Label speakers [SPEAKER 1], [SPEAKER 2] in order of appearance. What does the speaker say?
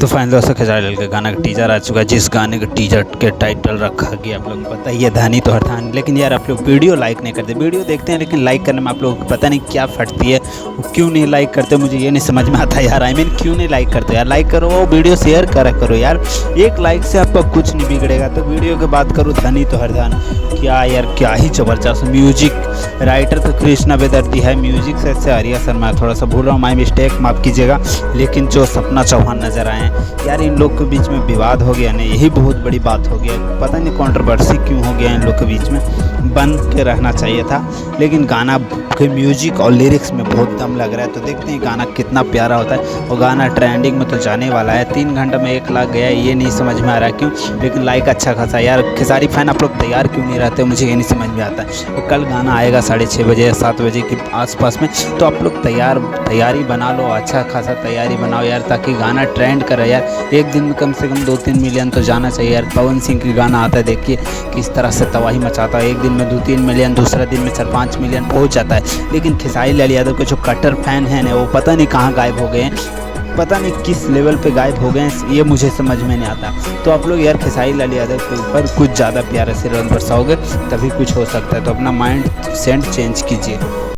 [SPEAKER 1] तो फाइनल दोस्तों खेसारी लाल के गाना का टीजर आ चुका है, जिस गाने के टीजर के टाइटल रखा गया आप लोगों को पता ही है, धानी तो हरधान। लेकिन यार आप लोग वीडियो लाइक नहीं करते, वीडियो देखते हैं लेकिन लाइक करने में आप लोगों को पता नहीं क्या फटती है, क्यों नहीं लाइक करते मुझे ये नहीं समझ में आता यार। आई मीन क्यों नहीं लाइक करते यार, लाइक करो, वो वीडियो शेयर करा करो यार, एक लाइक से आपका कुछ नहीं बिगड़ेगा। तो वीडियो की बात करूँ धानी तो हरधान, क्या यार क्या ही ज़बरदस्त म्यूजिक, राइटर तो कृष्णा बेदर्दी है, म्यूजिक से आर्या शर्मा, थोड़ा सा भूल रहा हूँ, माई मिस्टेक, माफ़ कीजिएगा। लेकिन जो सपना चौहान नज़र आए यार, इन लोग के बीच में विवाद हो गया नहीं, यही बहुत बड़ी बात हो गया, पता नहीं कंट्रोवर्सी क्यों हो गया इन लोग के बीच में, बन के रहना चाहिए था। लेकिन गाना के म्यूजिक और लिरिक्स में बहुत दम लग रहा है, तो देखते हैं गाना कितना प्यारा होता है। और गाना ट्रेंडिंग में तो जाने वाला है, 3 घंटे में 1 लाख गया, ये नहीं समझ में आ रहा है क्यों, लेकिन लाइक अच्छा खासा यार। खेसारी फैन आप लोग तैयार क्यों नहीं रहते, मुझे ये नहीं समझ में आता है। और कल गाना आएगा 6:30 बजे या 7 बजे के आसपास में, तो आप लोग तैयारी बना लो, अच्छा खासा तैयारी बनाओ यार, ताकि गाना ट्रेंड करे यार। एक दिन में कम से कम 2-3 मिलियन तो जाना चाहिए यार। पवन सिंह की गाना आता है, देखिए किस तरह से तबाही मचाता है, एक दिन में 2-3 मिलियन, दूसरा दिन में 4-5 मिलियन पहुंच जाता है। लेकिन खेसारी लाल यादव के जो कट्टर फैन हैं ना, वो पता नहीं कहाँ गायब हो गए हैं, पता नहीं किस लेवल पे गायब हो गए हैं, ये मुझे समझ में नहीं आता। तो आप लोग यार खेसारी लाल यादव के ऊपर कुछ ज़्यादा प्यारे से रंग बरसाओगे तभी कुछ हो सकता है, तो अपना माइंड सेट चेंज कीजिए।